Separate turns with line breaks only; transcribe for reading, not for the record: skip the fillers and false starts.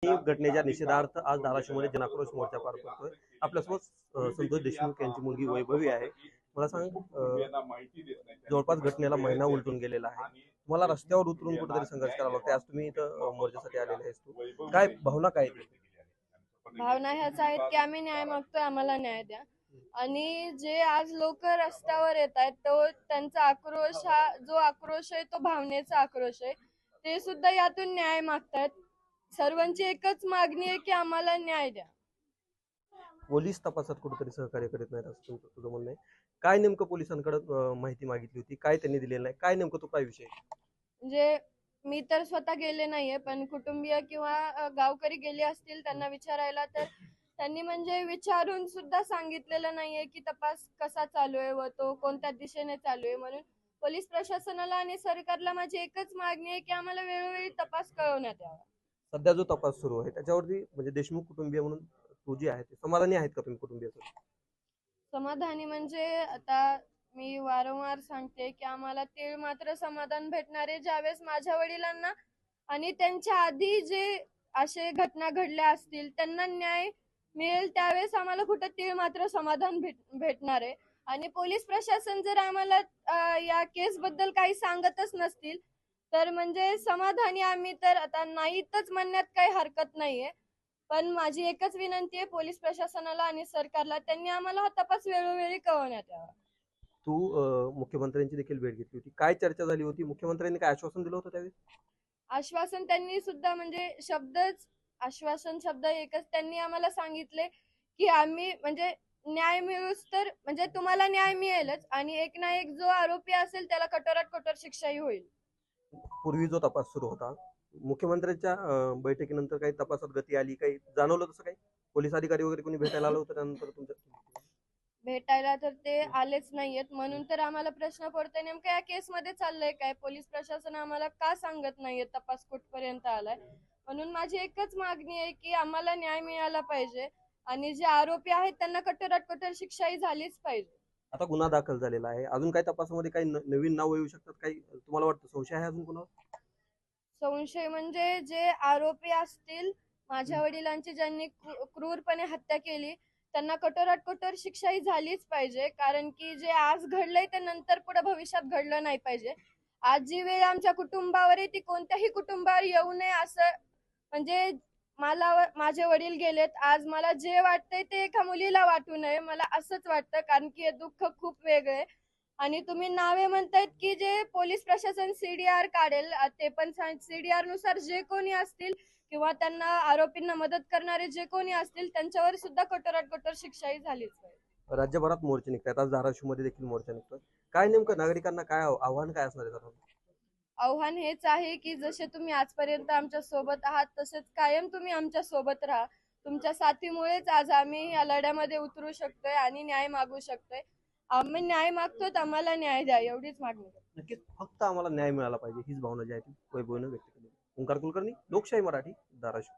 घटनेच्या निषेधार्थ आज धाराशिवमध्ये जनाक्रोश मोर्चा पार पडतोय। आपल्यासोबत संतोष देशमुख यांची मुलगी वैभवी आहे। मला सांग, जवळपास घटनेला महिना उलटून गेलेला आहे। तुम्हाला रस्त्यावर उतरून कुठेतरी संघर्ष करावा लागतो। आज तुम्ही इथं मोर्चासाठी आलेले आहेस, तू काय भावना काय आहेत?
भावना ह्याच आहेत की आम्ही न्याय मागतोय, आम्हाला न्याय द्या। आणि जे आज लोक रस्त्यावर येत आहेत तो त्यांचा आक्रोश, हा जो आक्रोश आहे तो भावनेचा आक्रोश आहे। ते सुद्धा यातून न्याय मागतायत। सर्वांची एकच मागणी आहे की आम्हाला न्याय द्या।
पोलीस तपासात कुठेतरी सहकार्य करीत नाहीत असं तुझं म्हणणं आहे। काय नेमकं पोलिसांकडे माहिती मागितली होती, काय त्यांनी दिलेलं नाही, काय नेमकं तो काय विषय?
म्हणजे मी तर स्वतः गेले नाहीये, पण कुटुंबीय किंवा गावकरी गेले असतील त्यांना विचारायला, तर त्यांनी म्हणजे विचारून सुद्धा सांगितलेलं नाहीये की तपास कसा चालू आहे व तो कोणत्या दिशेने चालू आहे। म्हणून पोलीस प्रशासनाला आणि सरकारला माझी एकच मागणी आहे की आम्हाला वेळोवेळी तपास कळवण्यात यावा।
सध्या जो तपास सुरू आहे त्याच्यावरती म्हणजे देशमुख कुटुंबीय म्हणून तू जी आहे ते समाधानी आहेत का तुम्ही कुटुंबियासोबत?
समाधानी म्हणजे आता मी वारंवार सांगते की आम्हाला तीळ मात्र समाधान भेटणारे ज्यावेळेस माझ्या वडिलांना आणि त्यांच्या आधी जे असे घटना घडल्या असतील त्यांना न्याय मिळेल, त्यावेळेस आम्हाला कुठं तीळ मात्र समाधान भेटणार आहे। आणि पोलीस प्रशासन जर आम्हाला या केस बद्दल काही सांगतच नसतील तर म्हणजे समाधानी आम्ही तर आता नाहीतच म्हणण्यात काही हरकत नाहीये। पण माझी एकच विनंती आहे पोलीस प्रशासनाला आणि सरकारला, त्यांनी आम्हाला हा तपास वेळोवेळी कळवण्यात यावा।
तू मुख्यमंत्र्यांची देखील भेट घेतली होती, काय चर्चा झाली होती? मुख्यमंत्र्यांनी काय आश्वासन दिलं होतं त्यावेळी?
आश्वासन त्यांनी सुद्धा म्हणजे आश्वासन शब्द एकच त्यांनी आम्हाला सांगितले की आम्ही म्हणजे न्याय मिळूच तर म्हणजे तुम्हाला न्याय मिळेलच आणि एक ना एक जो आरोपी असेल त्याला कठोरात कठोर शिक्षाही होईल।
पूर्वी जो तपास सुरू होता, मुख्यमंत्र्यांच्या बैठकीनंतर काही तपासात गती आली, काही जाणवलं तसं काही? पोलीस अधिकारी वगैरे कोणी भेटायला आलं होतं त्यानंतर तुमच्या?
भेटायला तर ते आलेच नाहीयेत, म्हणून तर आम्हाला प्रश्न पडतोय नेमकं या केस मध्ये चाललंय काय, पोलीस प्रशासन आम्हाला का सांगत नाहीये तपास कुठपर्यंत आलाय। म्हणून माझी एकच मागणी आहे की आम्हाला न्याय मिळाला पाहिजे आणि जे आरोपी आहेत त्यांना कठोरात कठोर शिक्षाही झालीच पाहिजे।
आता गुन्हा दाखल झालेला आहे, अजून काही तपासामध्ये काही नवीन नाव येऊ शकतात, काही तुम्हाला वाटतं संशय आहे अजून कोणावर?
संशय म्हणजे जे आरोपी असतील, माझ्या वडिलांची ज्यांनी क्रूरपणे हत्या केली त्यांना कठोरात कठोर शिक्षा ही झालीच पाहिजे। कारण की जे आज घडलंय ते नंतर पुढे भविष्यात घडलं नाही पाहिजे। आज जी वेळ आमच्या कुटुंबावर आहे ती कोणत्याही कुटुंबावर येऊ नये असं म्हणजे माझे वडील गेलेत, आज मला जे वाटतंय ते एका मुलीला वाटू नये, मला असंच वाटतं। कारण की हे दुःख खूप वेगळं आहे। आणि तुम्ही नावे म्हणतायत की जे पोलीस प्रशासन सीडीआर काढेल, ते पण सीडीआर नुसार जे कोणी असतील किंवा त्यांना आरोपींना मदत करणारे जे कोणी असतील त्यांच्यावर सुद्धा कठोरात कठोर शिक्षाही झालीच पाहिजे।
राज्यभरात मोर्चे निघतात, आज धाराशिवमध्ये देखील मोर्चा निघतोय, काय नेमकं नागरिकांना काय आव्हान काय असणार आहे?
आव्हान हेच आहे की जसे तुम्ही आजपर्यंत आमच्या सोबत आहात तसेच कायम तुम्ही आमच्या सोबत राहा। तुमच्या साथीमुळेच आज आम्ही या लढ्यामध्ये उतरू शकतोय आणि न्याय मागू शकतोय। आम्ही न्याय मागतोय, आम्हाला न्याय द्या एवढीच मागणी करतो।
नक्कीच फक्त आम्हाला न्याय मिळाला पाहिजे हीच भावना जी आहे ती वैभवने व्यक्त केली। ओंकार कुलकर्णी, लोकशाही मराठी, धाराशिव।